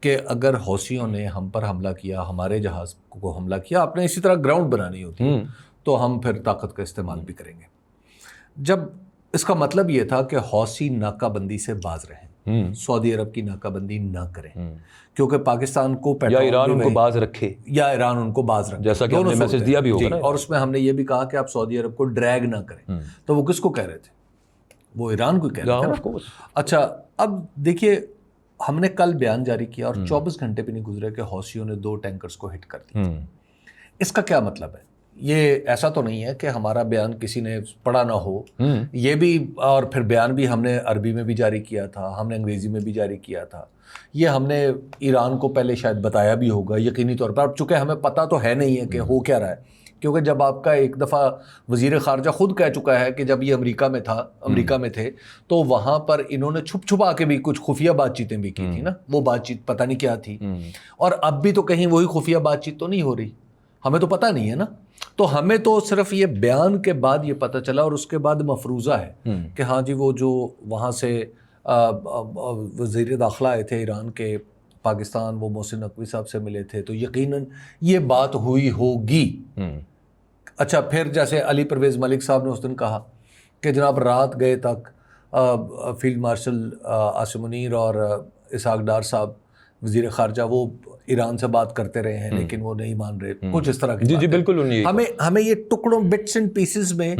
کہ اگر حوثیوں نے ہم پر حملہ کیا, ہمارے جہاز کو حملہ کیا, آپ نے اسی طرح گراؤنڈ بنانی ہوتی ہے تو ہم پھر طاقت کا استعمال بھی کریں گے. جب اس کا مطلب یہ تھا کہ حوثی ناکہ بندی سے باز رہیں, سعودی عرب کی ناکہ بندی نہ کریں, کیونکہ پاکستان کو یا ایران ان کو باز رکھے, یا ایران ان کو باز رکھے, جیسا کہ ہم نے میسج دیا بھی ہوگا نا. اور اس میں ہم نے یہ بھی کہا کہ آپ سعودی عرب کو ڈریگ نہ کریں. تو وہ کس کو کہہ رہے تھے؟ وہ ایران کو کہہ رہے تھے. اچھا اب دیکھیے, ہم نے کل بیان جاری کیا اور 24 گھنٹے بھی نہیں گزرے کہ حوثیوں نے 2 ٹینکرز کو ہٹ کر دیا. اس کا کیا مطلب ہے؟ یہ ایسا تو نہیں ہے کہ ہمارا بیان کسی نے پڑھا نہ ہو, یہ بھی, اور پھر بیان بھی ہم نے عربی میں بھی جاری کیا تھا, ہم نے انگریزی میں بھی جاری کیا تھا, یہ ہم نے ایران کو پہلے شاید بتایا بھی ہوگا یقینی طور پر. اب چونکہ ہمیں پتہ تو ہے نہیں ہے کہ ہو کیا رہا ہے, کیونکہ جب آپ کا ایک دفعہ وزیر خارجہ خود کہہ چکا ہے کہ جب یہ امریکہ میں تھے تو وہاں پر انہوں نے چھپ چھپا کے بھی کچھ خفیہ بات چیتیں بھی کی تھی نا, وہ بات چیت پتہ نہیں کیا تھی, اور اب بھی تو کہیں وہی خفیہ بات چیت تو نہیں ہو رہی, ہمیں تو پتہ نہیں ہے نا. تو ہمیں تو صرف یہ بیان کے بعد یہ پتہ چلا, اور اس کے بعد مفروضہ ہے کہ ہاں جی وہ جو وہاں سے وزیر داخلہ آئے تھے ایران کے پاکستان, وہ محسن نقوی صاحب سے ملے تھے, تو یقیناً یہ بات ہوئی ہوگی. اچھا پھر جیسے علی پرویز ملک صاحب نے اس دن کہا کہ جناب رات گئے تک فیلڈ مارشل عاصم منیر اور اسحاق ڈار صاحب وزیر خارجہ وہ ایران سے بات کرتے رہے ہیں لیکن وہ نہیں مان رہے, کچھ اس طرح کی. جی بالکل. ہمیں یہ ٹکڑوں بٹس اینڈ پیسز میں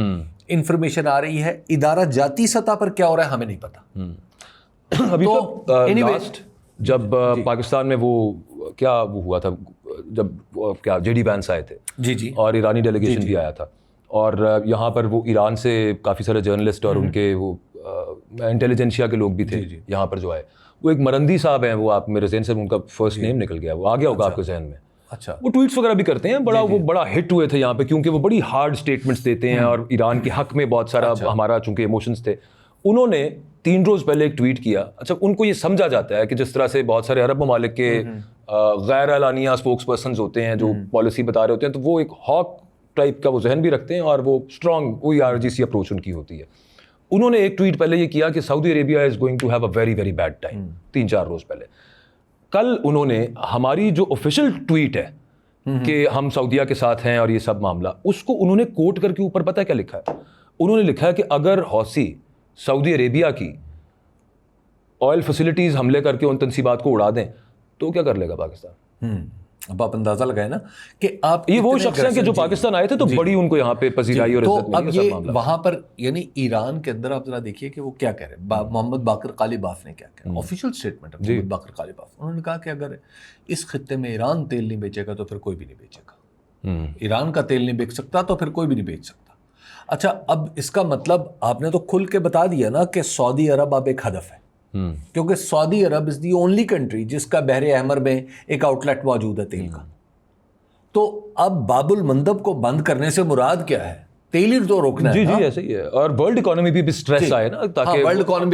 انفارمیشن آ رہی ہے, ادارہ جاتی سطح پر کیا ہو رہا ہے ہمیں نہیں پتا. ابھی تو لاسٹ جب پاکستان میں وہ کیا وہ ہوا تھا, جب کیا جے ڈی وینس آئے تھے, جی, اور ایرانی ڈیلیگیشن بھی آیا تھا, اور یہاں پر وہ ایران سے کافی سارے جرنلسٹ اور ان کے وہ انٹیلیجنسیا کے لوگ بھی تھے یہاں پر جو آئے. وہ ایک مرندی صاحب ہیں, وہ آپ میرے ذہن سے ان کا فرسٹ نیم نکل گیا, وہ آ گیا ہوگا آپ کے ذہن میں. اچھا, وہ ٹویٹس وغیرہ بھی کرتے ہیں, وہ بڑا ہٹ ہوئے تھے یہاں پہ کیونکہ وہ بڑی ہارڈ سٹیٹمنٹس دیتے ہیں اور ایران کے حق میں بہت سارا ہمارا چونکہ ایموشنز تھے. انہوں نے 3 روز پہلے ایک ٹویٹ کیا. اچھا ان کو یہ سمجھا جاتا ہے کہ جس طرح سے بہت سارے عرب ممالک کے غیر اعلانیہ اسپوکس پرسنز ہوتے ہیں جو پالیسی بتا رہے ہوتے ہیں, تو وہ ایک ہاک ٹائپ کا وہ ذہن بھی رکھتے ہیں اور وہ اسٹرانگ وہی RGC اپروچ ان کی ہوتی ہے. انہوں نے ایک ٹویٹ پہلے یہ کیا کہ Saudi Arabia is going to have a very very bad time, 3-4 روز پہلے. کل انہوں نے ہماری جو آفیشیل ٹویٹ ہے کہ ہم سعودیہ کے ساتھ ہیں اور یہ سب معاملہ, اس کو انہوں نے کوٹ کر کے اوپر پتہ کیا لکھا ہے؟ انہوں نے لکھا ہے کہ اگر حوثی سعودی عربیہ کی آئل فیسلٹیز حملے کر کے ان تنصیبات کو اڑا دیں تو کیا کر لے گا پاکستان؟ اب آپ اندازہ لگائیں نا کہ آپ یہ وہ شخص ہیں کہ جو پاکستان آئے تھے تو بڑی ان کو یہاں پہ پذیرائی اور عزت ملی. اب یہ وہاں پر یعنی ایران کے اندر آپ ذرا دیکھیے کہ وہ کیا کہہ رہے ہیں. محمد باقر قالیباف نے کیا کہا, آفیشیل اسٹیٹمنٹ ہے محمد باقر قالیباف, انہوں نے کہا کہ اگر اس خطے میں ایران تیل نہیں بیچے گا تو پھر کوئی بھی نہیں بیچے گا. ایران کا تیل نہیں بیچ سکتا تو پھر کوئی بھی نہیں بیچ سکتا. اچھا اب اس کا مطلب آپ نے تو کھل کے بتا دیا نا کہ سعودی عرب اب ایک ہدف ہے, کیونکہ سعودی عرب از دی اونلی کنٹری جس کا بحر احمر میں ایک آؤٹ لیٹ موجود ہے تیل کا. تو اب باب المندب کو بند کرنے سے مراد کیا ہے؟ تیل ہی تو روکنا ہے. جی ایسے ہی ہے, اور ورلڈ اکانومی بھی سٹریس آئے نا تاکہ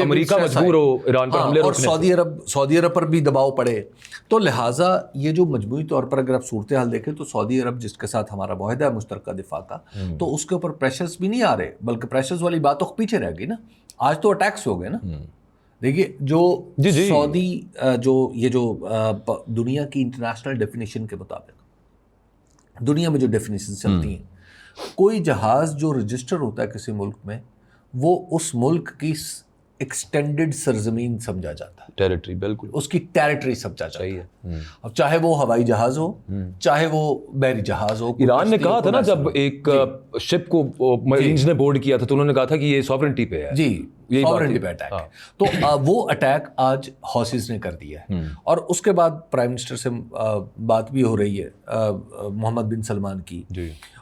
امریکہ مجبور ہو ایران پر حملے روکنے سے, اور سعودی عرب پر بھی دباؤ پڑے. تو لہٰذا یہ جو مجموعی طور پر اگر آپ صورتحال دیکھیں تو سعودی عرب جس کے ساتھ ہمارا معاہدہ ہے مشترکہ دفاع کا, تو اس کے اوپر پریشرز بھی نہیں آ رہے, بلکہ پریشرز والی بات تو پیچھے رہ گئی نا. آج تو اٹیکس ہو گئے نا. دیکھیے جو سعودی یہ جو دنیا کی انٹرنیشنل ڈیفینیشن کے مطابق دنیا میں جو ڈیفینیشن چلتی ہیں, کوئی جہاز جو رجسٹر ہوتا ہے کسی ملک میں وہ اس ملک کی ایکسٹینڈڈ سرزمین سمجھا جاتا ہے, ٹیریٹری, بالکل اس کی ٹیریٹری سمجھا جاتا ہے. اب چاہے وہ ہوائی جہاز ہو چاہے وہ بحری جہاز ہو. ایران نے کہا تھا نا جب ایک شپ کو مرینز نے بورڈ کیا تھا تو انہوں نے کہا تھا کہ یہ سوورنٹی پہ ہے. جی سوورنٹی پہ اٹیک ہے. تو وہ اٹیک آج حوثیز نے کر دیا ہے, اور اس کے بعد پرائم منسٹر سے بات بھی ہو رہی ہے محمد بن سلمان کی,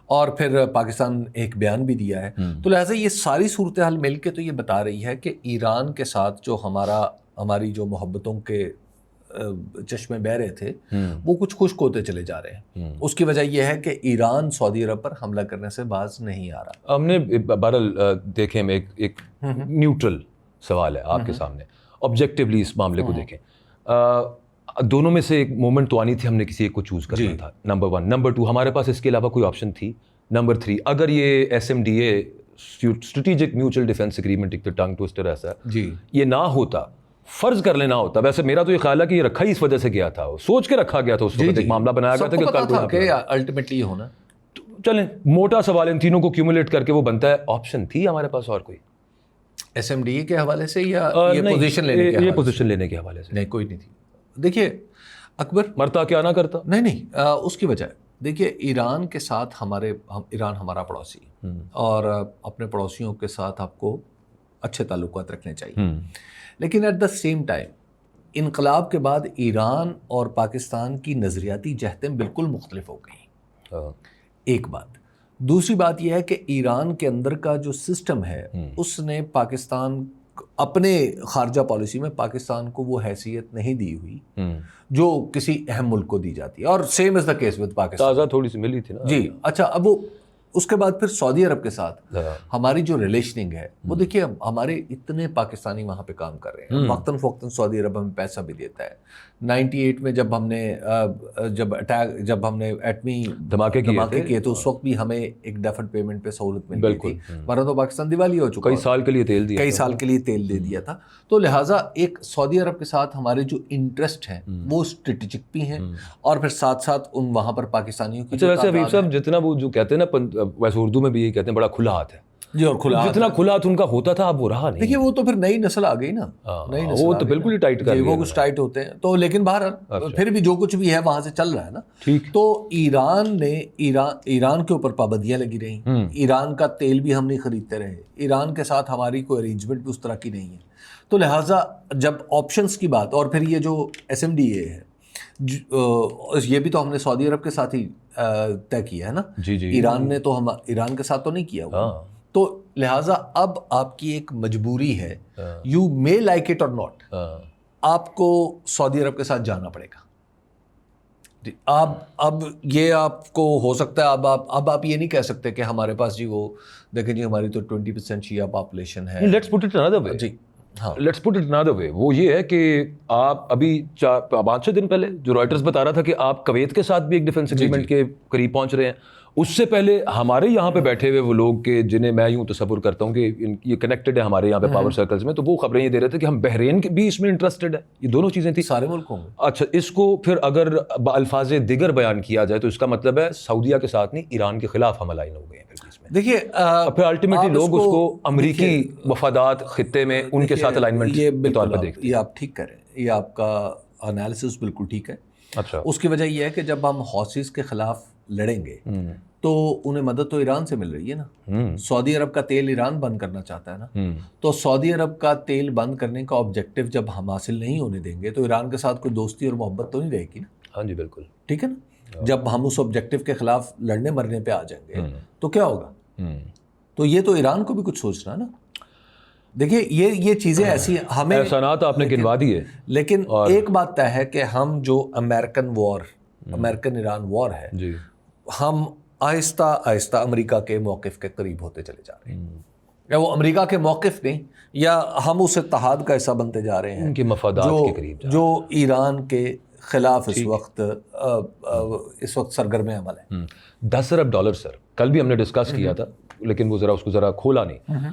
اور پھر پاکستان ایک بیان بھی دیا ہے. تو لہٰذا یہ ساری صورتحال مل کے تو یہ بتا رہی ہے کہ ایران کے ساتھ جو ہماری جو محبتوں کے چشمے بہ رہے تھے وہ کچھ خشک ہوتے چلے جا رہے ہیں. اس کی وجہ یہ ہے کہ ایران سعودی عرب پر حملہ کرنے سے باز نہیں آ رہا. ہم نے بہرحال دیکھیں, میں ایک نیوٹرل سوال ہے آپ کے سامنے, آبجیکٹیولی اس معاملے کو دیکھیں. دونوں میں سے ایک مومنٹ تو آنی تھی, ہم نے کسی ایک کو چوز کرنا تھا. نمبر 1. نمبر 2, ہمارے پاس اس کے علاوہ کوئی آپشن تھی. نمبر 3, اگر یہ SMDA strategic mutual defence agreement ایک ٹنگ ٹوسٹر ایسا یہ نہ ہوتا فرض کر لینا ہوتا. ویسے میرا تو یہ خیال ہے کہ یہ رکھا ہی اس وجہ سے گیا تھا, سوچ کے رکھا گیا تھا اس وقت, ایک معاملہ بنایا گیا تھا کہ کل کو کہ الٹیمیٹلی ہونا. چلیں موٹا سوال ان تینوں کو کیومولیٹ کر کے وہ بنتا ہے, آپشن تھی ہمارے پاس اور کوئی ایس ایم ڈی کے حوالے سے یا یہ پوزیشن لینے کے یہ پوزیشن لینے کے حوالے سے؟ نہیں, کوئی نہیں تھی. دیکھیے اکبر, مرتا کیا نہ کرتا. نہیں اس کی وجہ دیکھیے ایران کے ساتھ ایران ہمارا پڑوسی اور اپنے پڑوسیوں کے ساتھ آپ کو اچھے تعلقات رکھنے چاہیے, لیکن ایٹ دا سیم ٹائم انقلاب کے بعد ایران اور پاکستان کی نظریاتی جہتیں بالکل مختلف ہو گئیں. ایک بات. دوسری بات یہ ہے کہ ایران کے اندر کا جو سسٹم ہے اس نے پاکستان اپنے خارجہ پالیسی میں پاکستان کو وہ حیثیت نہیں دی ہوئی جو کسی اہم ملک کو دی جاتی ہے, اور same is the case with Pakistan. تازہ تھوڑی سی ملی تھی نا جی. اچھا, اب وہ اس کے بعد پھر سعودی عرب کے ساتھ ہماری جو ریلیشننگ ہے وہ دیکھیے, ہمارے اتنے پاکستانی وہاں پہ کام کر رہے ہیں, وقتاً فوقتاً سعودی عرب ہمیں پیسہ بھی دیتا ہے. 98 میں جب ہم نے ایٹمی دھماکے کیے تو اس وقت بھی ہمیں ایک ڈیفرنٹ پیمنٹ پہ سہولت مل گئی تھی, ورنہ تو پاکستان دیوالی ہو چکا, کئی سال کے لیے تیل دے دیا تھا. تو لہٰذا ایک سعودی عرب کے ساتھ ہمارے جو انٹرسٹ ہیں وہ اسٹریٹجک بھی ہیں, اور پھر ساتھ ساتھ وہاں پر پاکستانیوں کی. ویسے حبیب صاحب جتنا وہ جو کہتے ہیں نا, ویسے اردو میں بھی یہی کہتے ہیں بڑا کھلا ہاتھ ہے جی, اور جتنا کھلا ہاتھ ان کا ہوتا تھا اب وہ رہا نہیں. دیکھیے وہ تو پھر نئی نسل آ گئی نا, وہ تو بالکل ہی ٹائٹ کر وہ کچھ ٹائٹ ہوتے ہیں تو, لیکن بہرحال پھر بھی جو کچھ بھی ہے وہاں سے چل رہا ہے نا. تو ایران کے اوپر پابندیاں لگی رہیں, ایران کا تیل بھی ہم نہیں خریدتے رہے, ایران کے ساتھ ہماری کوئی ارینجمنٹ بھی اس طرح کی نہیں ہے. تو لہٰذا جب آپشنز کی بات, اور پھر یہ جو ایس ایم ڈی اے ہے یہ بھی تو ہم نے سعودی عرب کے ساتھ ہی طے کیا ہے نا. ایران نے تو ایران کے ساتھ تو نہیں کیا ہوا. تو لہٰذا اب آپ کی ایک مجبوری ہے, یو مے لائک اٹ اور ناٹ, آپ کو سعودی عرب کے ساتھ جانا پڑے گا. اب یہ آپ کو ہو سکتا ہے, اب آپ یہ نہیں کہہ سکتے کہ ہمارے پاس جی وہ دیکھیں جی ہماری تو 20% شیعہ پاپولیشن ہے. لیٹس پٹ اٹ انادر وے. جی ہاں, لیٹس پٹ اٹ انادر وے. وہ یہ ہے کہ آپ ابھی 5-6 دن پہلے جو رائٹرز بتا رہا تھا کہ آپ کویت کے ساتھ بھی ایک ڈیفنس ایگریمنٹ کے قریب پہنچ رہے ہیں. اس سے پہلے ہمارے یہاں پہ بیٹھے ہوئے وہ لوگ کہ جنہیں میں یوں تصور کرتا ہوں کہ یہ کنیکٹڈ ہے ہمارے یہاں پہ پاور سرکلز میں, تو وہ خبریں یہ دے رہے تھے کہ ہم بحرین بھی اس میں انٹرسٹڈ ہے. یہ دونوں چیزیں تھیں سارے ملکوں میں. اچھا, اس کو پھر اگر الفاظ دیگر بیان کیا جائے تو اس کا مطلب ہے سعودیہ کے ساتھ نہیں, ایران کے خلاف ہم الائن ہو گئے ہیں. دیکھیے پھر الٹیمیٹلی لوگ اس کو امریکی مفادات خطے میں ان کے ساتھ الائنمنٹ کے طور پر دیکھتے ہیں. یہ آپ ٹھیک کریں, یہ آپ کا انالیسس بالکل ٹھیک ہے. اچھا, اس کی وجہ یہ ہے کہ جب ہم حوثیز کے خلاف لڑیں گے تو انہیں مدد تو ایران سے مل رہی ہے نا. سعودی عرب کا تیل ایران بند کرنا چاہتا ہے نا, تو سعودی عرب کا تیل بند کرنے کا آبجیکٹو جب ہم حاصل نہیں ہونے دیں گے تو ایران کے ساتھ کوئی دوستی اور محبت تو نہیں رہے گی نا. ہاں جی بالکل ٹھیک ہے نا. جب ہم اس آبجیکٹو کے خلاف لڑنے مرنے پہ آ جائیں گے تو کیا ہوگا. تو یہ تو ایران کو بھی کچھ سوچنا ہے نا. دیکھیے یہ چیزیں ایسی ہمیں احسانات آپ نے گنوا دیے, لیکن ایک بات طے ہے کہ ہم جو امریکن ایران وار ہے جی, ہم آہستہ آہستہ امریکہ کے موقف کے قریب ہوتے چلے جا رہے ہیں. یا وہ امریکہ کے موقف نہیں, یا ہم اس اتحاد کا حصہ بنتے جا رہے ہیں ان کے مفادات کے قریب جو ایران کے خلاف اس وقت سرگرم عمل ہے. $10 ارب سر, کل بھی ہم نے ڈسکس کیا تھا لیکن وہ اس کو کھولا نہیں.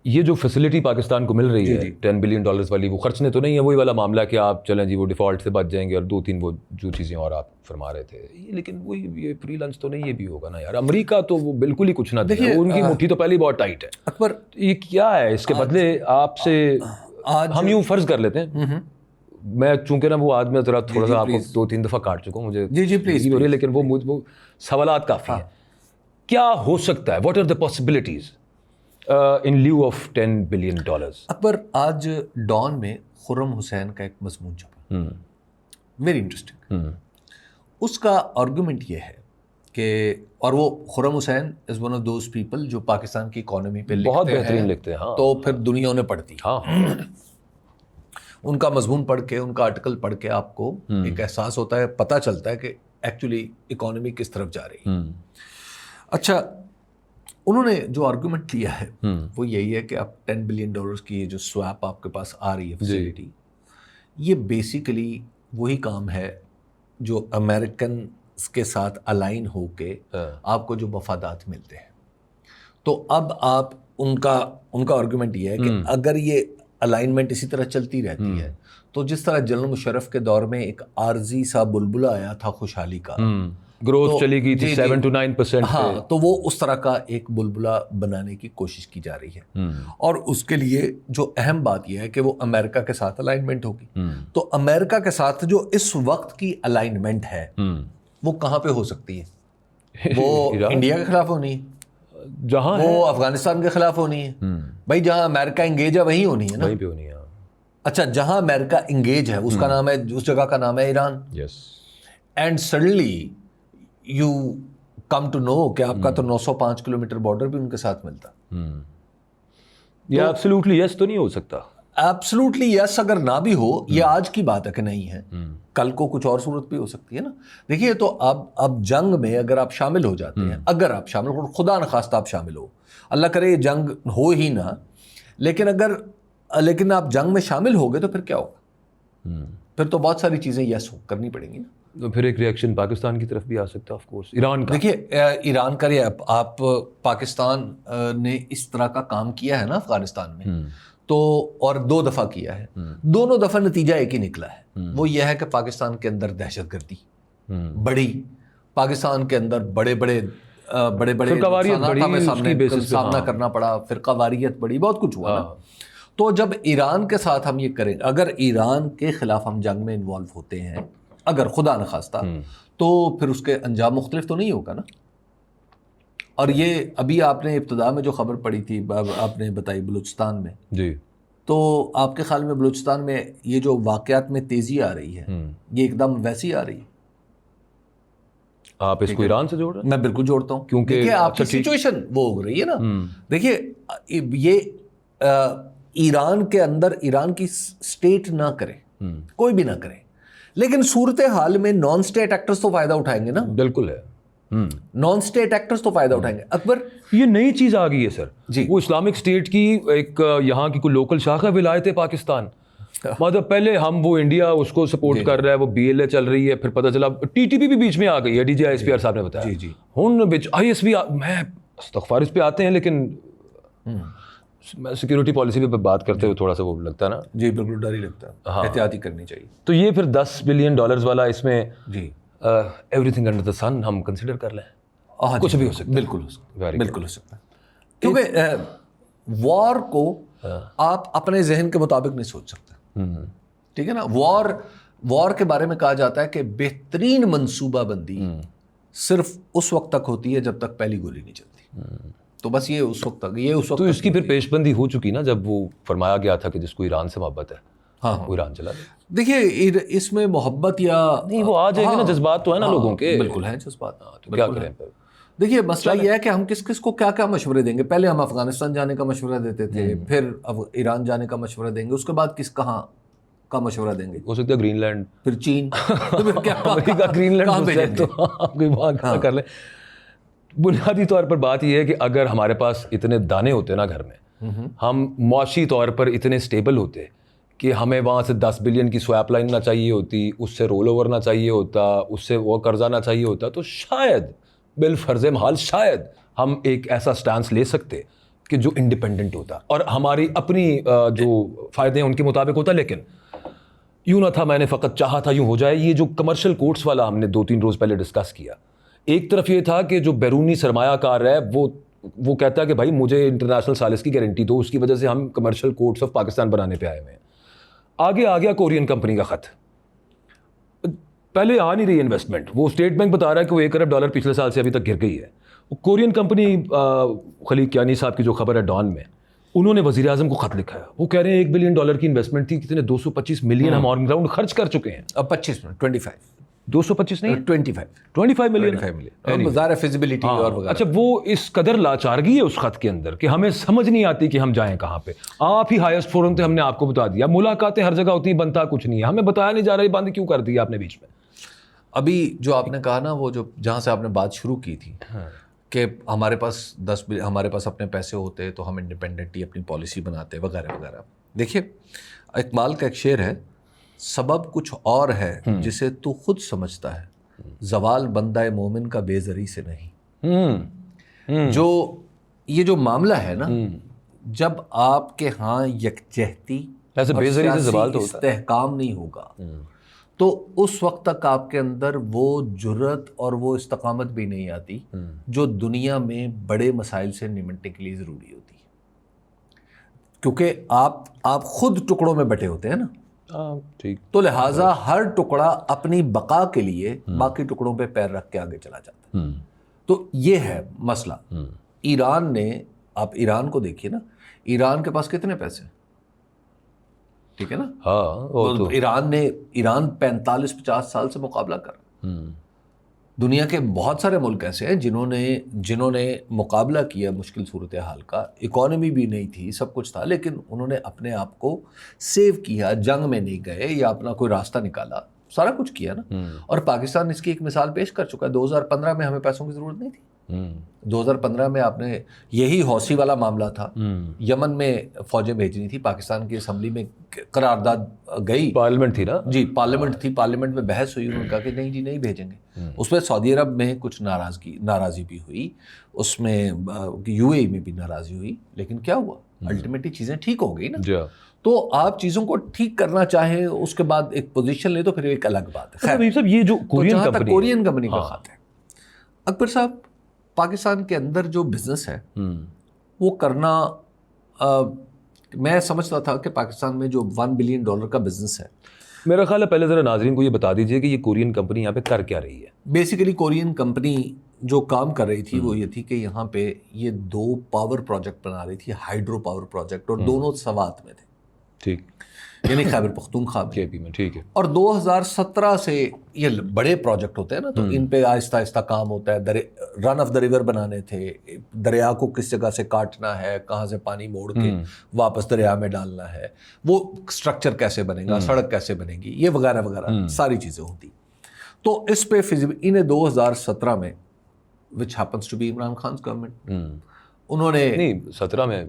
یہ جو فیسلٹی پاکستان کو مل رہی ہے $10 بلین والی, وہ خرچنے تو نہیں ہے, وہی والا معاملہ کہ آپ چلیں جی وہ ڈیفالٹ سے بچ جائیں گے اور 2-3 وہ جو چیزیں اور آپ فرما رہے تھے, لیکن وہی یہ فری لنچ تو نہیں, یہ بھی ہوگا نا یار. امریکہ تو وہ بالکل ہی کچھ نہ دے, ان کی مٹھی تو پہلے ہی بہت ٹائٹ ہے. اکبر یہ کیا ہے اس کے بدلے آپ سے ہم یوں فرض کر لیتے ہیں, میں چونکہ نا وہ آدمی ذرا تھوڑا سا آپ کو 2-3 دفعہ کاٹ چکا ہوں, مجھے جی پلیز ہو رہی ہے, لیکن وہ سوالات کافی ہیں. کیا ہو سکتا ہے, what are the possibilities in lieu of $10 billion? Akbar آج ڈان میں خرم حسین کا ایک مضمون چھپا, ویری انٹرسٹنگ. اس کا آرگومنٹ یہ ہے کہ, اور وہ Khurram Hussain is one of those people جو پاکستان کی اکانومی پہ بہت بہترین لکھتے ہیں, تو پھر دنیا انہیں پڑھتی. ان کا مضمون پڑھ کے, ان کا آرٹیکل پڑھ کے آپ کو ایک احساس ہوتا ہے, پتہ چلتا ہے کہ ایکچولی اکانومی کس طرف جا رہی ہے. اچھا, انہوں نے جو آرگومنٹ لیا ہے وہ یہی ہے کہ اب $10 بلین کی جو سویپ آپ کے پاس آ رہی ہے فیسلٹی, یہ بیسیکلی وہی کام ہے جو امریکن کے ساتھ الائن ہو کے آپ کو جو مفادات ملتے ہیں. تو اب آپ ان کا آرگومنٹ یہ ہے کہ اگر یہ الائنمنٹ اسی طرح چلتی رہتی ہے. تو جس طرح جنرل مشرف کے دور میں ایک عارضی سا بلبلہ آیا تھا خوشحالی کا, گروتھ چلی گئی تھی 7 to 9%. ہاں, تو وہ اس طرح کا ایک بلبلہ بنانے کی کوشش کی جا رہی ہے. اور اس کے لیے جو اہم بات یہ ہے کہ وہ امریکہ کے ساتھ الائنمنٹ ہوگی. تو امریکہ کے ساتھ جو اس وقت کی الائنمنٹ ہے وہ کہاں پہ ہو سکتی ہے؟ وہ انڈیا کے خلاف ہونی ہے, جہاں وہ افغانستان کے خلاف ہونی ہے. بھائی جہاں امریکہ انگیج ہے وہیں ہونی ہے نا. وہیں پہ ہونی ہے. اچھا, جہاں امریکہ انگیج ہے اس کا نام ہے, اس جگہ کا نام ہے Iran. Yes. And suddenly you come to know کہ آپ کا تو 905 کلومیٹر بارڈر بھی ان کے ساتھ ملتا. یہ ایبسلیوٹلی یس تو نہیں ہو سکتا. ایبسلیوٹلی یس اگر نہ بھی ہو, یہ آج کی بات ہے کہ نہیں ہے, کل کو کچھ اور صورت بھی ہو سکتی ہے نا. دیکھیے تو اب جنگ میں اگر آپ شامل ہو جاتے ہیں, اگر آپ شامل ہو, خدا نخواستہ آپ شامل ہو, اللہ کرے یہ جنگ ہو ہی نہ, لیکن آپ جنگ میں شامل ہو گئے تو پھر کیا ہوگا؟ پھر تو بہت ساری چیزیں یس کرنی پڑیں گی نا. تو پھر ایک ریئیکشن پاکستان کی طرف بھی آ سکتا ہے, آف کورس ایران کا. دیکھیے ایران کا, آپ پاکستان نے اس طرح کا کام کیا ہے نا افغانستان میں, تو اور 2 دفعہ کیا ہے, دونوں دفعہ نتیجہ ایک ہی نکلا ہے. وہ یہ ہے کہ پاکستان کے اندر دہشت گردی بڑی, پاکستان کے اندر بڑے بڑے سامنا کرنا پڑا, فرقہ واریت بڑی, بہت کچھ ہوا نا. تو جب ایران کے ساتھ ہم یہ کریں, اگر ایران کے خلاف ہم جنگ میں انوالو ہوتے ہیں, اگر خدا نخواستہ, تو پھر اس کے انجام مختلف تو نہیں ہوگا نا. اور یہ ابھی آپ نے ابتدا میں جو خبر پڑھی تھی, آپ نے بتائی بلوچستان میں, جی, تو آپ کے خیال میں بلوچستان میں یہ جو واقعات میں تیزی آ رہی ہے, یہ ایک دم ویسی آ رہی ہے؟ آپ اس کو ایران سے جوڑ رہے ہیں؟ میں بالکل جوڑتا ہوں, کیونکہ آپ کی سچویشن وہ ہو رہی ہے نا. دیکھیے یہ ایران کے اندر ایران کی سٹیٹ نہ کرے, کوئی بھی نہ کرے, لیکن صورتحال میں نان سٹیٹ ایکٹرز تو فائدہ اٹھائیں گے نا. بالکل ہے, نان سٹیٹ ایکٹرز تو فائدہ اٹھائیں گے. اکبر, یہ نئی چیز آ گئی ہے سر. جی, وہ اسلامک اسٹیٹ کی ایک یہاں کی کوئی لوکل شاخ ہے ولایت پاکستان. مطلب پہلے ہم وہ انڈیا اس کو سپورٹ کر رہا ہے, وہ BLA چل رہی ہے, پھر پتہ چلا TTP بھی بیچ میں آ گئی ہے, DJI صاحب نے بتایا. جی, ہن ISP میں استغفار اس پہ آتے ہیں, لیکن سیکورٹی پالیسی پہ بات کرتے ہوئے تھوڑا سا وہ لگتا ہے نا. جی بالکل ڈر ہی لگتا ہے, احتیاطی کرنی چاہیے. تو یہ پھر $10 بلین والا اس میں جی ایوری تھنگ انڈر دا سن ہم کنسیڈر کر لیں, کچھ بھی ہو سکتا ہے. بالکل ہو سکتا ہے, بالکل ہو سکتا ہے. کیونکہ وار کو آپ اپنے ذہن کے مطابق نہیں سوچ سکتے, ٹھیک ہے نا. وار کے بارے میں کہا جاتا ہے کہ بہترین منصوبہ بندی صرف اس وقت تک ہوتی ہے جب تک پہلی گولی نہیں چلتی. تو بس یہ اس وقت تک, یہ اس وقت تو اس کی پھر پیش بندی ہو چکی نا, جب وہ فرمایا گیا تھا کہ جس کو ایران سے محبت ہے وہ ایران چلا جائے. دیکھیے اس میں محبت یا نہیں, وہ آ جائیں گے نا, جذبات تو ہے نا لوگوں کے. بالکل ہے جذبات, تو کیا کریں پھر. دیکھیے مسئلہ یہ ہے کہ ہم کس کو کیا مشورے دیں گے. پہلے ہم افغانستان جانے کا مشورہ دیتے تھے, پھر ایران جانے کا مشورہ دیں گے, اس کے بعد کہاں کا مشورہ دیں گے. ہو سکتا ہے گرین لینڈ, پھر چین, تو پھر کیا گرین لینڈ کر لیں. بنیادی طور پر بات یہ ہے کہ اگر ہمارے پاس اتنے دانے ہوتے نا گھر میں, ہم معاشی طور پر اتنے سٹیبل ہوتے کہ ہمیں وہاں سے 10 بلین کی سویپ لائن نہ چاہیے ہوتی, اس سے رول اوور نہ چاہیے ہوتا, اس سے وہ قرضہ نہ چاہیے ہوتا, تو شاید بالفرض محال شاید ہم ایک ایسا سٹانس لے سکتے کہ جو انڈیپینڈنٹ ہوتا اور ہماری اپنی جو فائدے ہیں ان کے مطابق ہوتا. لیکن یوں نہ تھا, میں نے فقط چاہا تھا یوں ہو جائے. یہ جو کمرشل کوٹس والا ہم نے 2-3 روز پہلے ڈسکس کیا, ایک طرف یہ تھا کہ جو بیرونی سرمایہ کار ہے وہ کہتا ہے کہ بھائی مجھے انٹرنیشنل سالس کی گارنٹی دو, اس کی وجہ سے ہم کمرشل کوٹس آف پاکستان بنانے پہ آئے ہوئے ہیں. آگے آ گیا کورین کمپنی کا خط, پہلے آ نہیں رہی انویسٹمنٹ. وہ اسٹیٹ بینک بتا رہا ہے کہ وہ $1 ارب پچھلے سال سے ابھی تک گر گئی ہے. کورین کمپنی خلیق کیانی صاحب کی جو خبر ہے ڈان میں, انہوں نے وزیر اعظم کو خط لکھا ہے. وہ کہہ رہے ہیں $1 بلین کی انویسٹمنٹ تھی, کتنے 225 ملین ہم آن گراؤنڈ خرچ کر چکے ہیں. اب 25 225 نہیں 25 ملین ظاہر فیزیبلٹی اور وغیرہ. اچھا, وہ اس قدر لاچارگی ہے اس خط کے اندر کہ ہمیں سمجھ نہیں آتی کہ ہم جائیں کہاں پہ. آپ ہی ہائیسٹ فورم تھے, ہم نے آپ کو بتا دیا. ملاقاتیں ہر جگہ ہوتی ہیں, بنتا کچھ نہیں ہے, ہمیں بتایا نہیں جا رہا, بند کیوں کر دیا آپ نے بیچ میں. ابھی جو آپ نے کہا نا, وہ جو جہاں سے آپ نے بات شروع کی تھی کہ ہمارے پاس اپنے پیسے ہوتے تو ہم انڈیپینڈنٹلی اپنی پالیسی بناتے وغیرہ وغیرہ. دیکھیے اقبال کا ایک شعر ہے, سبب کچھ اور ہے جسے تو خود سمجھتا ہے, زوال بندہ مومن کا بے زری سے نہیں. جو یہ جو معاملہ ہے نا جب آپ کے ہاں یکجہتی ایسے اور بے ذریعے سے سیاسی زوال تو ہوتا ہے. استحکام نہیں ہوگا تو اس وقت تک آپ کے اندر وہ جرت اور وہ استقامت بھی نہیں آتی جو دنیا میں بڑے مسائل سے نمٹنے کے لیے ضروری ہوتی ہے. کیونکہ آپ خود ٹکڑوں میں بٹے ہوتے ہیں نا, ٹھیک. تو لہٰذا ہر ٹکڑا اپنی بقا کے لیے باقی ٹکڑوں پہ پیر رکھ کے آگے چلا جاتا ہے. تو یہ ہے مسئلہ. ایران نے, آپ ایران کو دیکھیے نا, ایران کے پاس کتنے پیسے ہیں, ٹھیک ہے نا. ہاں, ایران 45-50 سال سے مقابلہ کر. دنیا کے بہت سارے ملک ایسے ہیں جنہوں نے مقابلہ کیا مشکل صورتحال کا. اکانومی بھی نہیں تھی, سب کچھ تھا, لیکن انہوں نے اپنے آپ کو سیو کیا, جنگ میں نہیں گئے یا اپنا کوئی راستہ نکالا, سارا کچھ کیا نا. اور پاکستان اس کی ایک مثال پیش کر چکا ہے. 2015 میں ہمیں پیسوں کی ضرورت نہیں تھی. 2015 میں آپ نے یہی حوثی والا معاملہ تھا, یمن میں فوجیں بھیجنی تھی, پاکستان کی اسمبلی میں قرارداد گئی, پارلیمنٹ تھی نا جی, پارلیمنٹ تھی, پارلیمنٹ میں بحث ہوئی, انہوں نے کہا کہ نہیں جی نہیں بھیجیں گے. اس میں سعودی عرب میں کچھ ناراضی بھی ہوئی, اس میں یو اے میں بھی ناراضی ہوئی, لیکن کیا ہوا, الٹیمیٹلی چیزیں ٹھیک ہو گئی نا. تو آپ چیزوں کو ٹھیک کرنا چاہیں, اس کے بعد ایک پوزیشن لیں تو پھر ایک الگ بات ہے. خیر, یہ جو کورین کمپنی کا خط ہے, اکبر صاحب, پاکستان کے اندر جو بزنس ہے وہ کرنا, میں سمجھتا تھا کہ پاکستان میں جو $1 بلین کا بزنس ہے, میرا خیال ہے پہلے ذرا ناظرین کو یہ بتا دیجئے کہ یہ کورین کمپنی یہاں پہ کر کیا رہی ہے. بیسیکلی کورین کمپنی جو کام کر رہی تھی وہ یہ تھی کہ یہاں پہ یہ 2 پاور پروجیکٹ بنا رہی تھی, ہائیڈرو پاور پروجیکٹ, اور دونوں سوات میں تھے, ٹھیک, یعنی خیبر پختونخوا کے پی میں, ٹھیک ہے. اور 2017 سے یہ بڑے پروجیکٹ ہوتے ہیں نا, تو ان پہ آہستہ آہستہ کام ہوتا ہے. رن آف دا ریور بنانے تھے, دریا کو کس جگہ سے کاٹنا ہے, کہاں سے پانی موڑ کے واپس دریا میں ڈالنا ہے, وہ اسٹرکچر کیسے بنے گا, سڑک کیسے بنے گی, یہ وغیرہ وغیرہ ساری چیزیں ہوتی. تو اس پہ انہیں 2017 میں, which happens to be Imran Khan government, انہوں نے, نہیں 17 میں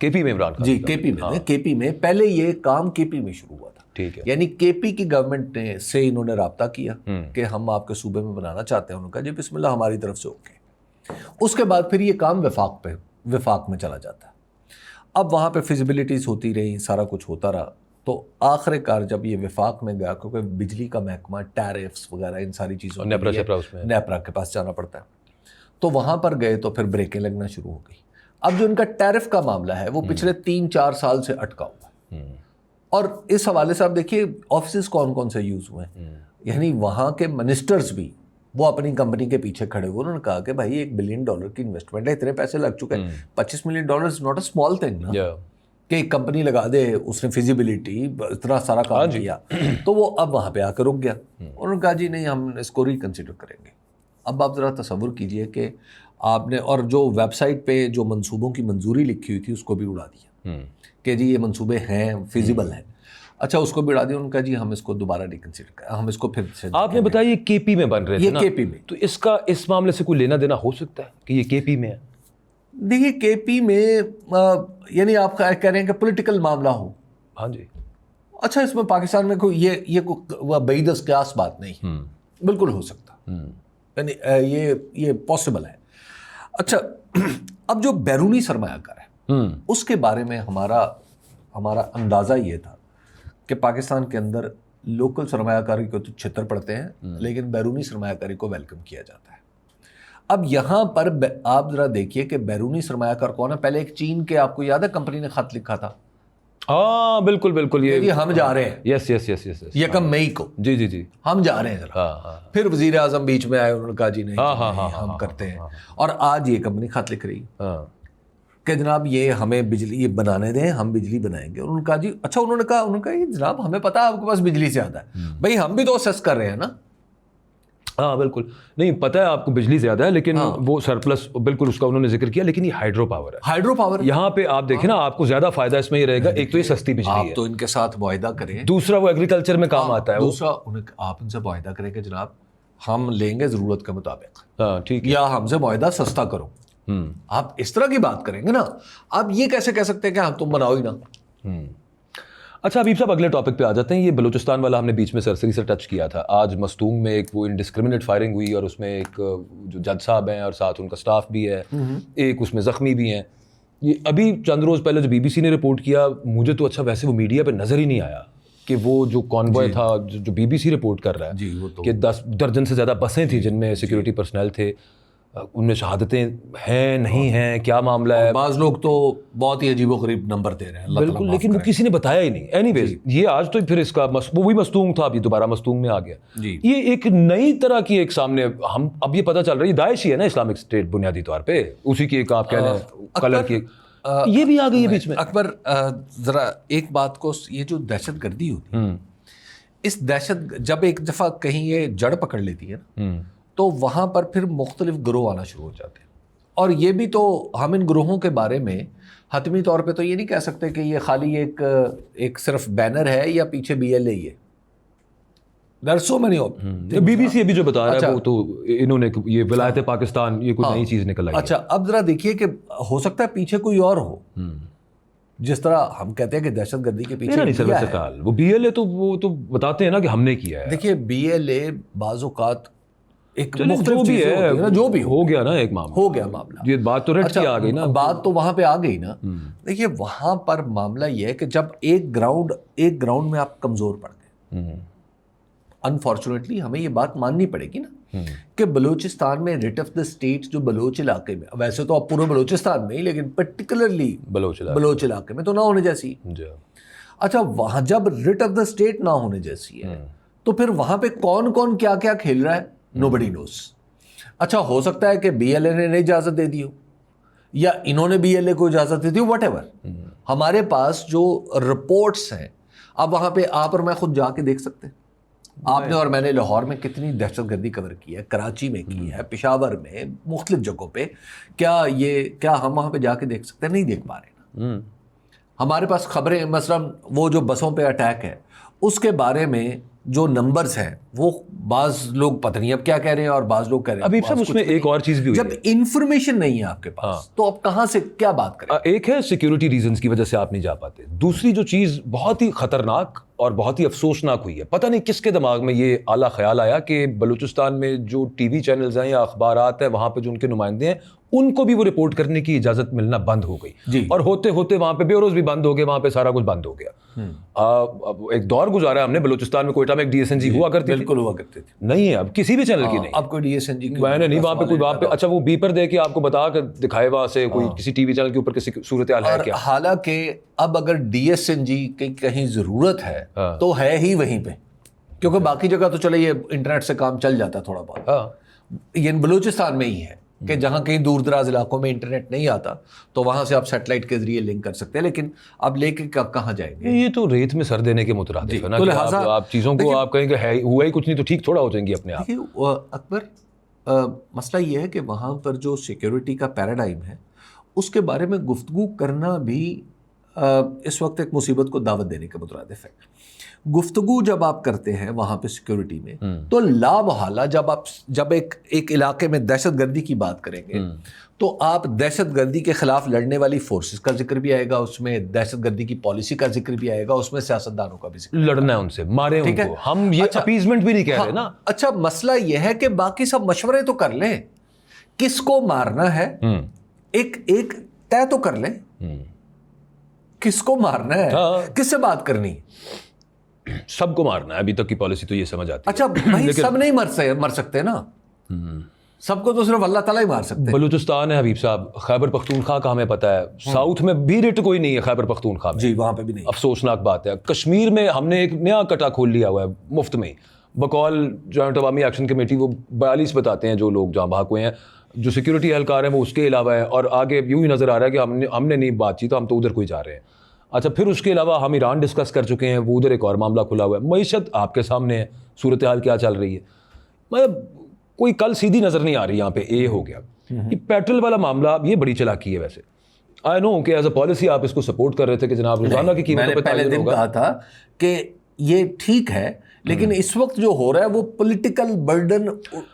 کے پی میں عمران خان, جی کے پی میں پہلے یہ کام کے پی میں شروع ہوا تھا, ٹھیک ہے. یعنی کے پی کی گورنمنٹ نے سے انہوں نے رابطہ کیا کہ ہم آپ کے صوبے میں بنانا چاہتے ہیں. انہوں نے کہا جی بسم اللہ, ہماری طرف سے اوکے. اس کے بعد پھر یہ کام وفاق میں چلا جاتا ہے. اب وہاں پہ فیزیبلٹیز ہوتی رہی, سارا کچھ ہوتا رہا. تو آخر کار جب یہ وفاق میں گیا, کیونکہ بجلی کا محکمہ, ٹیرفس وغیرہ, ان ساری چیزوں نیپرا کے پاس جانا پڑتا ہے, تو وہاں پر گئے تو پھر بریکیں لگنا شروع ہو گئی. اب جو ان کا ٹیرف کا معاملہ ہے وہ پچھلے 3-4 سال سے اٹکا ہوا ہے. اور اس حوالے سے آپ دیکھیے آفیسز کون کون سے یوز ہوئے ہیں, یعنی وہاں کے منسٹرز بھی وہ اپنی کمپنی کے پیچھے کھڑے ہوئے. انہوں نے کہا کہ بھائی $1 بلین کی انویسٹمنٹ ہے, اتنے پیسے لگ چکے ہیں, $25 million is not a small thing نا, کہ ایک کمپنی لگا دے, اس نے فیزیبلٹی اتنا سارا کام کیا. تو وہ اب وہاں پہ آ کے رک گیا. انہوں نے کہا جی نہیں, ہم اس کو ریکنسیڈر کریں گے. اب آپ ذرا تصور کیجئے کہ آپ نے, اور جو ویب سائٹ پہ جو منصوبوں کی منظوری لکھی ہوئی تھی اس کو بھی اڑا دیا کہ جی یہ منصوبے ہیں, فیزیبل ہیں. اچھا, اس کو بھی اڑا دیا. ان کا جی ہم اس کو دوبارہ ریکنسیڈر کریں, ہم اس کو پھر سے. آپ نے بتایا یہ کے پی میں بن رہے تھے نا, یہ کے پی میں, تو اس معاملے سے کوئی لینا دینا ہو سکتا ہے کہ یہ کے پی میں ہے؟ دیکھیے کے پی میں یعنی آپ کہہ رہے ہیں کہ پولیٹیکل معاملہ ہو. ہاں جی. اچھا, اس میں پاکستان میں کوئی یہ بعید قیاس بات نہیں, بالکل ہو سکتا, یعنی یہ پاسبل ہے. اچھا, اب جو بیرونی سرمایہ کار ہے اس کے بارے میں ہمارا اندازہ یہ تھا کہ پاکستان کے اندر لوکل سرمایہ کاری کو تو چھتر پڑتے ہیں, لیکن بیرونی سرمایہ کاری کو ویلکم کیا جاتا ہے. اب یہاں پر آپ ذرا دیکھیے کہ بیرونی سرمایہ کار کون ہے. پہلے ایک چین کے, آپ کو یاد ہے, کمپنی نے خط لکھا تھا, ہاں بالکل بالکل, یہ ہم جا رہے ہیں, یس یس یس یس, 1 مئی کو, جی جی جی, ہم جا رہے ہیں ذرا. پھر وزیر اعظم بیچ میں آئے, انہوں نے کہا جی نہیں ہم کرتے ہیں. اور آج یہ کمپنی خط لکھ رہی کہ جناب یہ ہمیں بجلی یہ بنانے دیں, ہم بجلی بنائیں گے. انہوں نے کہا جی اچھا, انہوں نے کہا یہ جناب ہمیں پتا آپ کے پاس بجلی زیادہ ہے, بھائی ہم بھی تو اسیس کر رہے ہیں نا. ہاں بالکل, نہیں پتہ ہے آپ کو بجلی زیادہ ہے, لیکن وہ سرپلس بالکل اس کا انہوں نے ذکر کیا, لیکن یہ ہائیڈرو پاور ہے. ہائیڈرو پاور یہاں پہ آپ دیکھیں نا, آپ کو زیادہ فائدہ اس میں یہ رہے گا, ایک تو یہ سستی بجلی ہے, آپ تو ان کے ساتھ معاہدہ کریں, دوسرا وہ ایگریکلچر میں کام آتا ہے, دوسرا آپ ان سے معاہدہ کریں کہ جناب ہم لیں گے ضرورت کے مطابق, ہاں ٹھیک, یا ہم سے معاہدہ سستا کرو. آپ اس طرح کی بات کریں گے نا, آپ یہ کیسے کہہ سکتے ہیں کہ ہم تم بناؤ ہی نا. اچھا حبیب صاحب, اگلے ٹاپک پہ آ جاتے ہیں. یہ بلوچستان والا ہم نے بیچ میں سرسری سے ٹچ کیا تھا. آج مستونگ میں ایک وہ انڈسکرمنیٹ فائرنگ ہوئی, اور اس میں ایک جو جج صاحب ہیں اور ساتھ ان کا سٹاف بھی ہے, ایک اس میں زخمی بھی ہیں. یہ ابھی چند روز پہلے جو BBC نے رپورٹ کیا, مجھے تو اچھا ویسے وہ میڈیا پہ نظر ہی نہیں آیا کہ وہ جو کانوائے تھا جو BBC رپورٹ کر رہا ہے وہ تو کہ 10 درجن سے زیادہ بسیں تھیں جن میں سیکورٹی پرسنل تھے, ان میں شہادتیں ہیں نہیں ہیں, کیا معاملہ ہے. بعض لوگ تو بہت ہی عجیب و غریب نمبر دے رہے ہیں, اللہ بالکل, لیکن وہ کسی نے بتایا ہی نہیں. اینی ویز یہ آج تو پھر اس کا وہ بھی مستونگ تھا, ابھی دوبارہ مستونگ میں آ گیا. یہ ایک نئی طرح کی ایک سامنے ہم اب یہ پتہ چل رہا ہے, یہ داعش ہی ہے نا اسلامک اسٹیٹ بنیادی طور پہ, اسی کی ایک آپ کہہ لیں کلر کی یہ بھی آ گئی ہے بیچ میں. اکبر ذرا ایک بات کو, یہ جو دہشت گردی ہوتی ہے, اس دہشت جب ایک دفعہ کہیں یہ جڑ پکڑ لیتی ہے نا, تو وہاں پر پھر مختلف گروہ آنا شروع ہو جاتے ہیں. اور یہ بھی تو ہم ان گروہوں کے بارے میں حتمی طور پہ تو یہ نہیں کہہ سکتے کہ یہ خالی ایک صرف بینر ہے یا پیچھے BLA ہی ہے. BBC ابھی جو بتا رہا ہے وہ تو انہوں نے یہ ولایت پاکستان یہ کوئی نئی چیز نکل آئی. اچھا اب ذرا دیکھیے کہ ہو سکتا ہے پیچھے کوئی اور ہو, جس طرح ہم کہتے ہیں کہ دہشت گردی کے پیچھے وہ BLA تو وہ تو بتاتے ہیں نا کہ ہم نے کیا ہے. دیکھیے BLA بعض اوقات ایک جو بھی ہے جو بھی ہو گیا نا, ایک معاملہ ہو گیا معاملہ, یہ بات تو ریٹ کی آ گئی نا, بات تو وہاں پہ آ گئی نا. دیکھیے وہاں پر معاملہ یہ ہے کہ جب ایک گراؤنڈ میں آپ کمزور پڑ گئے, انفارچونیٹلی ہمیں یہ بات ماننی پڑے گی نا کہ بلوچستان میں ریٹ آف دا اسٹیٹ جو بلوچ علاقے میں, ویسے تو اب پورے بلوچستان میں ہی, لیکن پرٹیکولرلی بلوچ علاقے میں تو نہ ہونے جیسی. اچھا وہاں جب ریٹ آف دا اسٹیٹ نہ ہونے جیسی ہے تو پھر وہاں پہ کون کون کیا کیا کھیل رہا ہے, نوبڈی نوز. اچھا ہو سکتا ہے کہ BLA نے اجازت دے دی ہو, یا انہوں نے BLA کو اجازت دے دی ہو, واٹ ایور. ہمارے پاس جو رپورٹس ہیں, اب وہاں پہ آپ اور میں خود جا کے دیکھ سکتے ہیں. آپ نے اور میں نے لاہور میں کتنی دہشت گردی کور کی ہے, کراچی میں کی ہے, پشاور میں, مختلف جگہوں پہ. کیا ہم وہاں پہ جا کے دیکھ سکتے ہیں؟ نہیں دیکھ پا رہے نا. ہمارے پاس خبریں, مثلا وہ جو بسوں پہ اٹیک ہے اس کے بارے میں جو نمبرز ہیں, وہ بعض لوگ پتہ نہیں اب کیا کہہ رہے ہیں, اور بعض لوگ کہہ رہے ہیں ابھی صاحب اس میں ایک اور چیز بھی ہوئی ہے. جب انفارمیشن نہیں ہے آپ کے پاس تو آپ کہاں سے کیا بات کریں. ایک ہے سیکیورٹی ریزنز کی وجہ سے آپ نہیں جا پاتے, دوسری جو چیز بہت ہی خطرناک اور بہت ہی افسوسناک ہوئی ہے, پتہ نہیں کس کے دماغ میں یہ اعلیٰ خیال آیا کہ بلوچستان میں جو TV چینلز ہیں یا اخبارات ہیں, وہاں پہ جو ان کے نمائندے ہیں, ان کو بھی وہ رپورٹ کرنے کی اجازت ملنا بند ہو گئی. اور ہوتے ہوتے وہاں پہ بیوروز بھی بند ہو گئے, وہاں پہ سارا کچھ بند ہو گیا. ایک دور گزارا ہم نے بلوچستان میں, کوئٹہ میں ایک DSNG ہوا کرتی, بالکل ہوا کرتی تھی, نہیں ہے اب کسی بھی چینل کی نہیں. اب کوئی DSNG میں نے نہیں وہاں پہ کوئی, وہاں پہ اچھا وہ بیپر دے کے آپ کو بتا کر دکھائے وہاں سے کوئی کسی TV چینل کے اوپر کسی صورتحال ہے کیا. حالانکہ اب اگر DSNG کی کہیں ضرورت ہے تو ہے ہی وہیں پہ, کیونکہ باقی جگہ تو چلے یہ انٹرنیٹ سے کام چل جاتا ہے تھوڑا بہت, یہ بلوچستان میں ہی ہے کہ جہاں کہیں دور دراز علاقوں میں انٹرنیٹ نہیں آتا تو وہاں سے آپ سیٹلائٹ کے ذریعے لنک کر سکتے ہیں, لیکن اب لے کے کہاں جائیں گے. یہ تو ریت میں سر دینے کے مترادف ہے نا, لہٰذا آپ چیزوں کو آپ کہیں کہ ہوا ہی کچھ نہیں تو ٹھیک تھوڑا ہو جائیں گی اپنے آپ. اکبر مسئلہ یہ ہے کہ وہاں پر جو سیکیورٹی کا پیراڈائم ہے اس کے بارے میں گفتگو کرنا بھی اس وقت ایک مصیبت کو دعوت دینے کے مترادف ہے. گفتگو جب آپ کرتے ہیں وہاں پہ سیکیورٹی میں تو لا محالہ جب ایک علاقے میں دہشت گردی کی بات کریں گے تو آپ دہشت گردی کے خلاف لڑنے والی فورسز کا ذکر بھی آئے گا, اس میں دہشت گردی کی پالیسی کا ذکر بھی آئے گا, اس میں سیاستدانوں کا بھی ذکر. لڑنا ہے ان سے, مارے ان کو, ہم یہ اپیزمنٹ بھی نہیں کہہ رہے نا. اچھا مسئلہ یہ ہے کہ باقی سب مشورے تو کر لیں, کس کو مارنا ہے ایک طے تو کر لیں, کس کو مارنا ہے, کس سے بات کرنی. سب کو مارنا ہے, ابھی تک کی پالیسی تو یہ سمجھ آتی ہے. اچھا بھائی سب نہیں مر سکتے نا, سب کو تو صرف اللہ تعالیٰ ہی مار سکتے ہیں. بلوچستان ہے حبیب صاحب, خیبر پختونخوا کا ہمیں پتہ ہے, ساؤتھ میں بھی ریٹ کوئی نہیں ہے خیبر پختونخوا میں, جی وہاں پہ بھی نہیں. افسوسناک بات ہے. کشمیر میں ہم نے ایک نیا کٹا کھول لیا ہوا ہے مفت میں, بقول جوائنٹ عوامی ایکشن کمیٹی, وہ 42 بتاتے ہیں جو لوگ جہاں بھاگ ہوئے ہیں, جو سیکورٹی اہلکار ہیں وہ اس کے علاوہ ہے, اور آگے یوں ہی نظر آ رہا ہے کہ ہم نے نہیں بات کی تو ہم تو ادھر کوئی جا رہے ہیں. اچھا پھر اس کے علاوہ ہم ایران ڈسکس کر چکے ہیں, وہ ادھر ایک اور معاملہ کھلا ہوا ہے. معیشت آپ کے سامنے ہے, صورتحال کیا چل رہی ہے, مطلب کوئی کل سیدھی نظر نہیں آ رہی یہاں پہ. ہو گیا یہ پیٹرول والا معاملہ, یہ بڑی چلاکی ہے ویسے. آئی نو کہ ایز اے پالیسی آپ اس کو سپورٹ کر رہے تھے کہ جناب روزانہ کی قیمتوں پہ پہلے دن کہا تھا کہ یہ ٹھیک ہے, لیکن اس وقت جو ہو رہا ہے وہ پولیٹیکل برڈن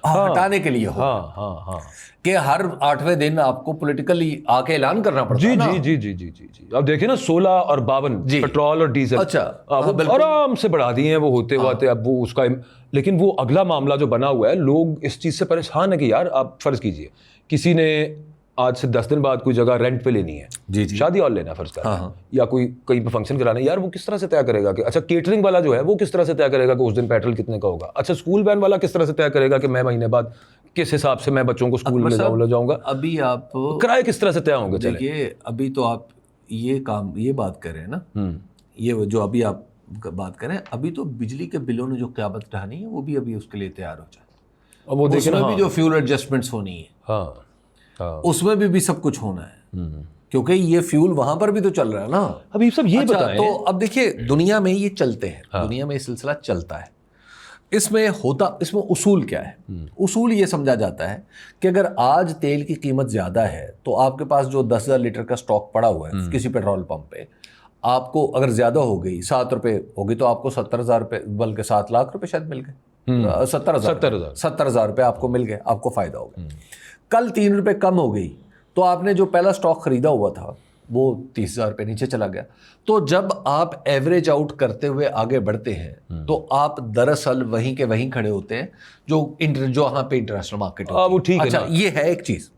ہٹانے کے لیے ہو, کہ ہر 8ویں دن آپ کو پولیٹیکلی آ کے اعلان کرنا پڑتا ہے نا. جی اب دیکھیں نا 16 اور 52 پیٹرول اور ڈیزل, اچھا آرام سے بڑھا دیے ہیں وہ ہوتے ہوتے. اب وہ اس کا, لیکن وہ اگلا معاملہ جو بنا ہوا ہے, لوگ اس چیز سے پریشان ہے کہ یار آپ فرض کیجئے کسی نے آج سے 10 دن بعد کوئی جگہ رینٹ پہ لینی ہے, جی جی, شادی ہال لینا ہے فرض کر, یا کوئی کہیں پہ فنکشن کرانا ہے, یار وہ کس طرح سے طے کرے گا کہ اچھا کیٹرنگ والا جو ہے وہ کس طرح سے طے کرے گا کہ اس دن پیٹرول کتنے کا ہوگا, اچھا اسکول وین والا کس طرح سے طے کرے گا کہ میں مہینے بعد کس حساب سے میں بچوں کو اسکول میں لے جاؤں گا, ابھی آپ کرائے کس طرح سے طے ہوں گے. دیکھیے ابھی تو آپ یہ بات کر رہے ہیں نا, یہ جو ابھی آپ بات کریں, ابھی تو بجلی کے بلوں نے جو قیامت ڈھانی ہے وہ بھی ابھی اس کے لیے تیار ہو جائے. اب وہ اس میں بھی جو فیول ایڈجسٹمنٹس ہونی ہے, ہاں اس میں بھی سب کچھ ہونا ہے, کیونکہ یہ فیول وہاں پر بھی تو چل رہا ہے نا. ابھی سب یہ بتائیں, تو اب دیکھیے دنیا میں یہ چلتے ہیں, دنیا میں یہ سلسلہ چلتا ہے. اس میں اصول کیا ہے؟ اصول یہ سمجھا جاتا ہے کہ اگر آج تیل کی قیمت زیادہ ہے تو آپ کے پاس جو 10,000 لیٹر کا سٹاک پڑا ہوا ہے کسی پیٹرول پمپ پہ, آپ کو اگر زیادہ ہو گئی 7 روپے ہوگی تو آپ کو 70,000 روپے, بلکہ 7 لاکھ روپے شاید مل گئے, 70,000 روپے آپ کو مل گئے, آپ کو فائدہ ہو گیا. کل 3 روپے کم ہو گئی تو آپ نے جو پہلا سٹاک خریدا ہوا تھا وہ 30,000 روپے نیچے چلا گیا. تو جب آپ ایوریج آؤٹ کرتے ہوئے آگے بڑھتے ہیں تو آپ دراصل وہیں کے وہیں کھڑے ہوتے ہیں جو یہاں پہ انٹرنیشنل مارکیٹ ہوتی ہے. اچھا یہ ہے ایک چیز.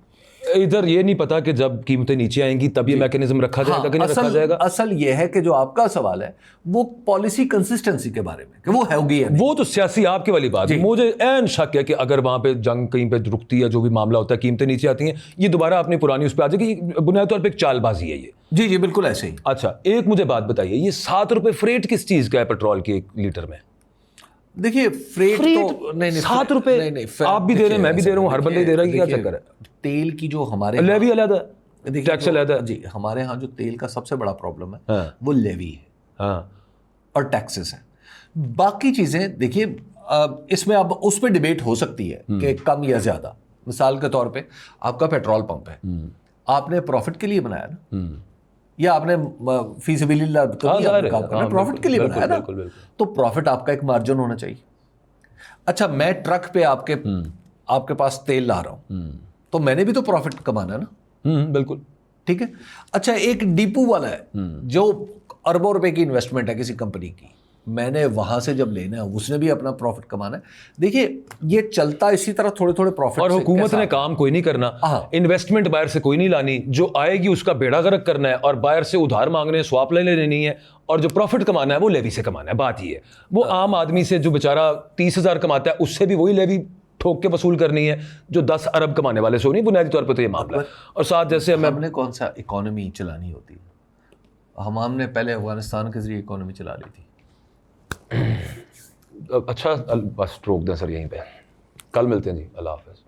ادھر یہ نہیں پتا کہ جب قیمتیں نیچے آئیں گی تب یہ میکینزم رکھا جائے گا کہ نہیں رکھا جائے گا. اصل یہ ہے کہ جو آپ کا سوال ہے وہ پالیسی کنسسٹنسی کے بارے میں کہ وہ ہوگی, وہ تو سیاسی آپ کے والی بات ہے. مجھے عین شک ہے کہ اگر وہاں پہ جنگ کہیں پہ رکتی ہے, جو بھی معاملہ ہوتا ہے, قیمتیں نیچے آتی ہیں, یہ دوبارہ اپنی پرانی اس پہ آ جائے گی. بنیادی طور پہ ایک چال بازی ہے یہ. جی جی بالکل ایسے ہی. اچھا ایک مجھے بات بتائیے, یہ 7 روپے فریٹ کس چیز کا ہے پیٹرول کے 1 لیٹر میں؟ دیکھیے فریٹ تو نہیں 7 روپے آپ بھی دے رہے ہیں, میں بھی دے رہا ہوں, ہر بندے دے رہا ہے, کیا چکر ہے؟ تیل کی جو ہمارے لیوی علیحدہ, ٹیکس علیحدہ. جی ہمارے ہاں جو تیل کا سب سے بڑا پرابلم ہے وہ لیوی ہے اور ٹیکسز ہیں. باقی چیزیں دیکھیے اس میں اب اس پہ ڈیبیٹ ہو سکتی ہے کہ کم یا زیادہ. مثال کے طور پہ آپ کا پیٹرول پمپ ہے, آپ نے پروفٹ کے لیے بنایا نا, یا آپ نے فی سبیل اللہ پروفٹ کے لیے بنایا نا, تو پروفٹ آپ کا ایک مارجن ہونا چاہیے. اچھا میں ٹرک پہ آپ کے پاس تیل لا رہا ہوں تو میں نے بھی تو پروفٹ کمانا ہے نا. بالکل ٹھیک ہے. اچھا ایک ڈیپو والا ہے جو اربوں روپے کی انویسٹمنٹ ہے کسی کمپنی کی, میں نے وہاں سے جب لینا ہے اس نے بھی اپنا پروفٹ کمانا ہے. دیکھیے یہ چلتا اسی طرح تھوڑے تھوڑے پروفٹ. اور حکومت نے کام کوئی نہیں کرنا, انویسٹمنٹ بائر سے کوئی نہیں لانی, جو آئے گی اس کا بیڑا غرق کرنا ہے, اور بائر سے ادھار مانگنے, سواپ لے لینی ہے, اور جو پروفٹ کمانا ہے وہ لیوی سے کمانا ہے. بات یہ ہے, وہ عام آدمی سے جو بیچارہ 30,000 کماتا ہے اس سے بھی وہی لیوی ٹھوک کے وصول کرنی ہے جو 10 ارب کمانے والے سے ہو نہیں. بنیادی طور پہ تو یہ معاملہ ہے. اور ساتھ جیسے ہم نے کون سا اکانومی چلانی ہوتی ہے, ہم نے پہلے افغانستان کے ذریعے اکانومی چلا لی تھی. اچھا بس روک دیں سر یہیں پہ, کل ملتے ہیں جی, اللہ حافظ.